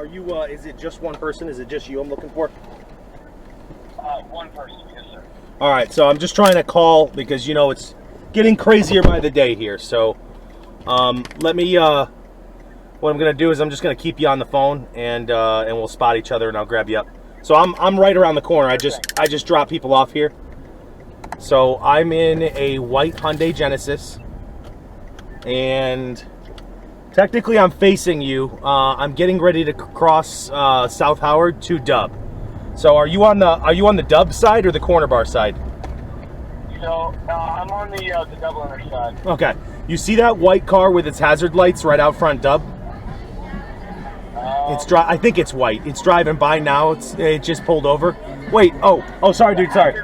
Are you, is it just one person? Is it just you I'm looking for? One person, yes, sir. All right, so I'm just trying to call because, you know, it's getting crazier by the day here. So let me, what I'm going to do is I'm just going to keep you on the phone and we'll spot each other and I'll grab you up. So I'm right around the corner. I just drop people off here. So I'm in a white Hyundai Genesis, and technically I'm facing you. I'm getting ready to cross South Howard to Dub. So are you on the Dub side or the corner bar side? So I'm on the Dubliner side. Okay. You see that white car with its hazard lights right out front, Dub? I think it's white. It's driving by now. It just pulled over. Wait. Oh, sorry, dude. Sorry.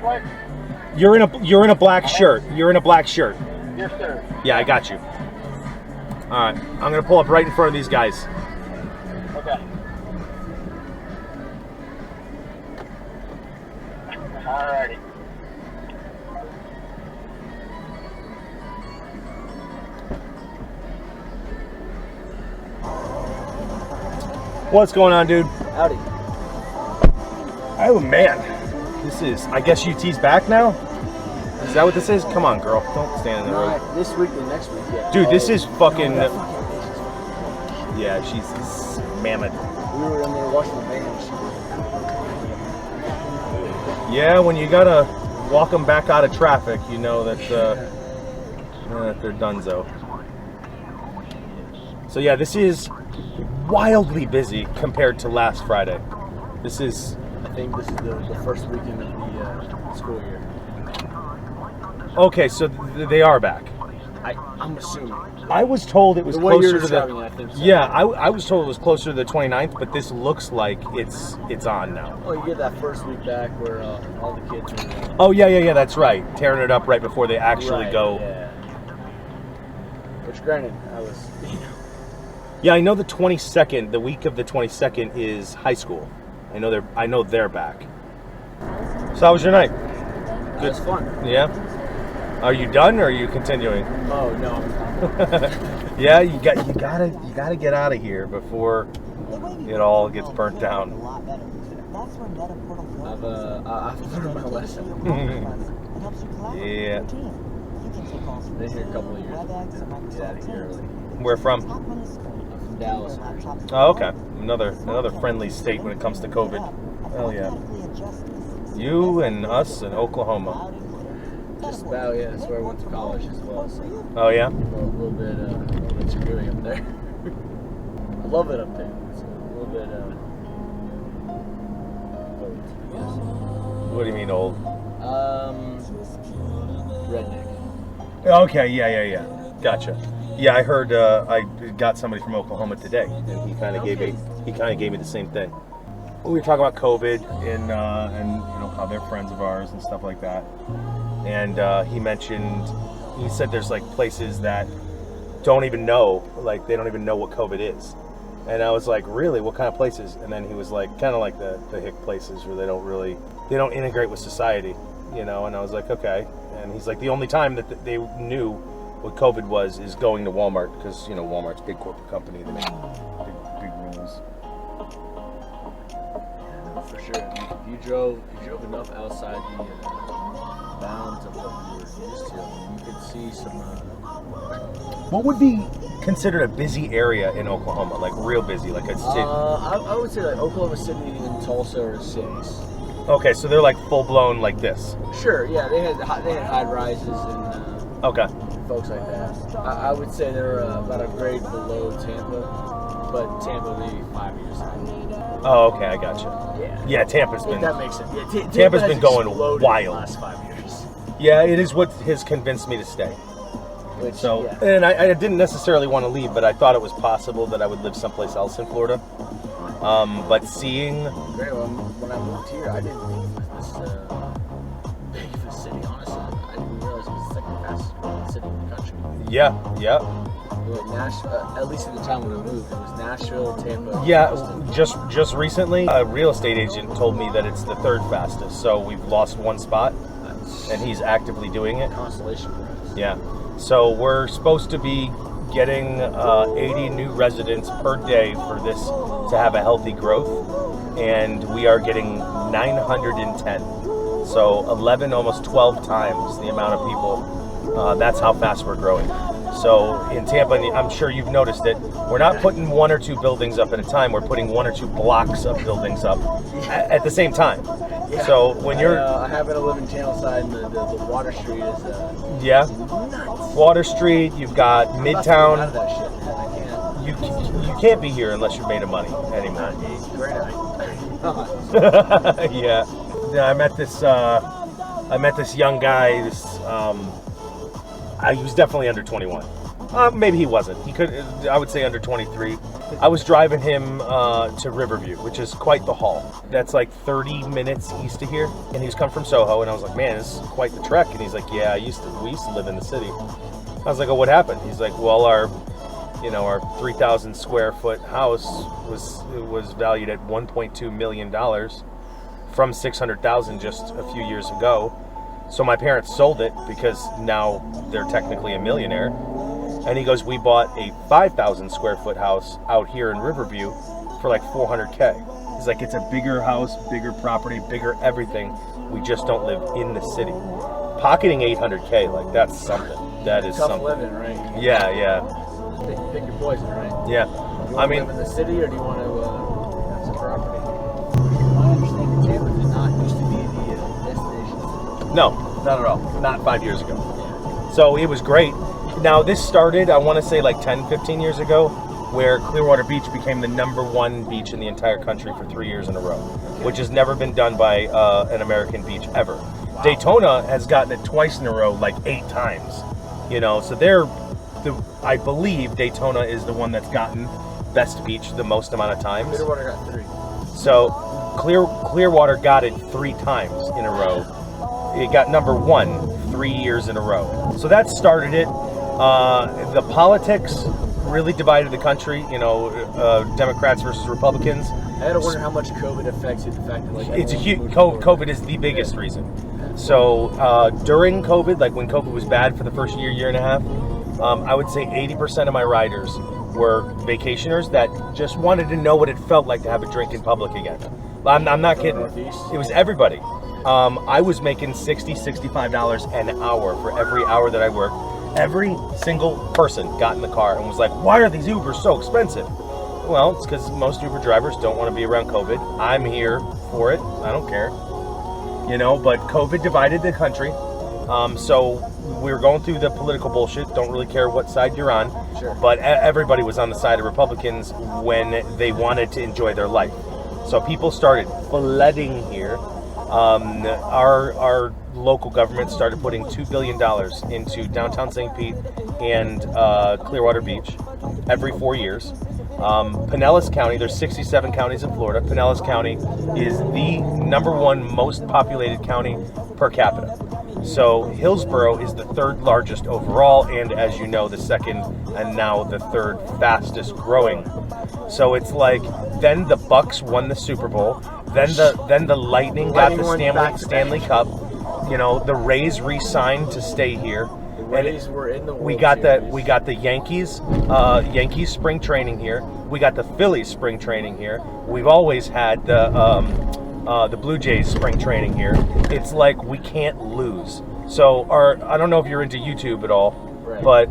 You're in a black shirt. You're in a black shirt. Yes, sir. Yeah, I got you. All right. I'm gonna pull up right in front of these guys. Okay. Alrighty. What's going on, dude? Howdy. Oh man, this is. I guess UT's back now. Is that what this is? Come on, girl. Don't stand in the road. This week and next week, yeah. Dude, this is fucking. Yeah, she's mammoth. We were in there watching the band. Yeah, when you gotta walk them back out of traffic, you know that they're donezo. So yeah, this is wildly busy compared to last Friday. I think this is the first weekend of the school year. Okay, so they are back. I'm assuming. I was told it was The way closer you're to describing the. it, I think so. Yeah, I was told it was closer to the 29th, but this looks like it's on now. Oh, you get that first week back where all the kids are. Oh yeah, that's right. Tearing it up right before they actually go. Yeah. Which, granted, I was. Yeah, I know the 22nd. The week of the 22nd is high school. I know they're back. So how was your night? It was fun. Yeah. Are you done or are you continuing? Oh no. Yeah, you gotta get out of here before it all gets burnt down. I've learned my lesson. Yeah. Been here a couple of years. Get out of here early. Where from? I'm from Dallas. Oh, okay. Another friendly state when it comes to COVID. Hell yeah. You and us and Oklahoma. Just about, yeah. That's where I went to college as well. So Oh yeah. a little bit screwy up there. I love it up there. It's a little bit old, I guess. What do you mean old? Redneck. Okay, yeah. Gotcha. Yeah, I heard. I got somebody from Oklahoma today, and he kind of gave me the same thing. We were talking about COVID and you know how they're friends of ours and stuff like that. And he said there's like places that don't even know, like they don't even know what COVID is. And I was like, really? What kind of places? And then he was like, kind of like the hick places where they don't integrate with society, you know. And I was like, okay. And he's like, the only time that they knew what COVID was is going to Walmart, because, you know, Walmart's a big corporate company. They make big rules. Yeah, for sure. If you drove enough outside the bounds of what you were used to, you could see some. What would be considered a busy area in Oklahoma? Like real busy, like a city? I would say like Oklahoma City and Tulsa are cities. Okay, so they're like full blown like this. Sure, yeah, they had high rises and Okay. folks like that. I would say they're about a grade below Tampa, but Tampa would be 5 years ago. Oh, okay, I gotcha. Yeah, Tampa's If been. that makes sense. Yeah, Tampa's been has going exploded wild. in the last 5 years. Yeah, it is what has convinced me to stay. Which, So, yeah. and I didn't necessarily want to leave, but I thought it was possible that I would live someplace else in Florida. But seeing. Great. Well, when I moved here, I didn't think it was this big of a city. Honestly, I didn't realize it was the second fastest growing city in the country. Yeah. Like at least at the time when we moved, it was Nashville, Tampa. Yeah, Austin. just recently, a real estate agent told me that it's the third fastest. So we've lost one spot, and he's actively doing it. Constellation for us. Yeah. So we're supposed to be getting 80 new residents per day for this to have a healthy growth, and we are getting 910. So 11, almost 12 times the amount of people. That's how fast we're growing. So in Tampa, I'm sure you've noticed it, we're not putting 1 or 2 buildings up at a time, we're putting 1 or 2 blocks of buildings up at the same time. Yeah. So when you're... I happen to live in Channelside, and the Water Street is yeah, nuts. Water Street, you've got I'm Midtown. not that shit, man. I can't. You can't be here unless you're made of money anymore. Yeah. I met this young guy. He was definitely under 21. Maybe he wasn't. I would say under 23. I was driving him to Riverview, which is quite the haul. That's like 30 minutes east of here. And he was coming from Soho, and I was like, man, this is quite the trek. And he's like, yeah, we used to live in the city. I was like, oh, what happened? He's like, well, our 3,000 square foot house was valued at $1.2 million from $600,000 just a few years ago. So my parents sold it because now they're technically a millionaire. And he goes, we bought a 5,000 square foot house out here in Riverview for like $400K. He's like, it's a bigger house, bigger property, bigger everything. We just don't live in the city. Pocketing $800K, like that's something. That is Tough something. living, right? Yeah. Pick your poison, right? Yeah. Do you want to live in the city, or do you want to have some property? I understand Tampa did not used to be the destination. No, not at all. Not 5 years ago. So it was great. Now this started, I want to say like 10, 15 years ago, where Clearwater Beach became the #1 beach in the entire country for 3 years in a row, which has never been done by an American beach ever. Wow. Daytona has gotten it twice in a row, like 8 times. So I believe Daytona is the one that's gotten best beach the most amount of times. Clearwater got 3. So Clearwater got it 3 times in a row. It got #1 3 years in a row. So that started it. The politics really divided the country. Democrats versus Republicans. I had to wonder how much COVID affected the fact that It's a huge. COVID is the biggest reason. So during COVID, like when COVID was bad for the first year and a half, I would say 80% of my riders were vacationers that just wanted to know what it felt like to have a drink in public again. I'm not kidding. It was everybody. I was making $60, $65 an hour for every hour that I worked. Every single person got in the car and was like, why are these Ubers so expensive? Well, it's because most Uber drivers don't want to be around COVID. I'm here for it. I don't care. But COVID divided the country. So we were going through the political bullshit. Don't really care what side you're on. Sure. But everybody was on the side of Republicans when they wanted to enjoy their life. So people started flooding here. Our local government started putting $2 billion into downtown St. Pete and Clearwater Beach every 4 years. Pinellas County, there's 67 counties in Florida. Pinellas County is the #1 most populated county per capita. So Hillsborough is the 3rd largest overall, and as you know, the 2nd and now the 3rd fastest growing. So it's like, then the Bucks won the Super Bowl, then the Lightning got the Stanley Cup. The Rays re-signed to stay here. The Rays were in the World we got Series. the Yankees spring training here. We got the Phillies spring training here. We've always had the Blue Jays spring training here. It's like we can't lose. So I don't know if you're into YouTube at all, right, but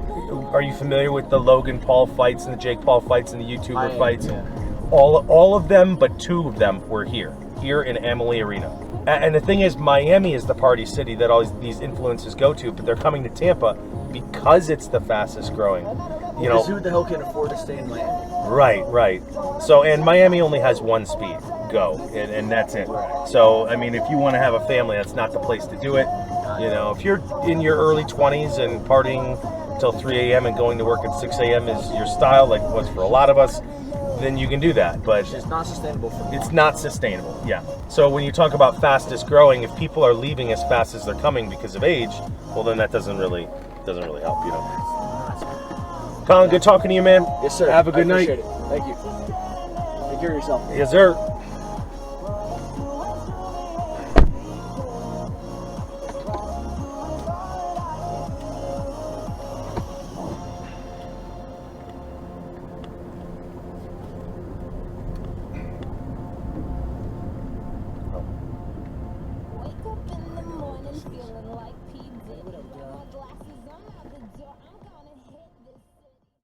are you familiar with the Logan Paul fights and the Jake Paul fights and the YouTuber fights? Yeah. All of them, but 2 of them were here in Amalie Arena. And the thing is, Miami is the party city that all these influencers go to, but they're coming to Tampa because it's the fastest growing. Because who the hell can afford to stay in Miami? Right. So, and Miami only has 1 speed, go, and that's it. Right. So, I mean, if you want to have a family, that's not the place to do it. If you're in your early 20s and partying till 3 a.m. and going to work at 6 a.m. is your style, like it was for a lot of us, then you can do that. But it's not sustainable for me. It's not sustainable, yeah. So when you talk about fastest growing, if people are leaving as fast as they're coming because of age, well, then that doesn't really help, Colin, good talking to you, man. Yes, sir. Have a good night. Appreciate it. Thank you. Take care of yourself. Yes, sir. Yes, it is. Feeling like P. What up, girl? Glasses, I'm out the door.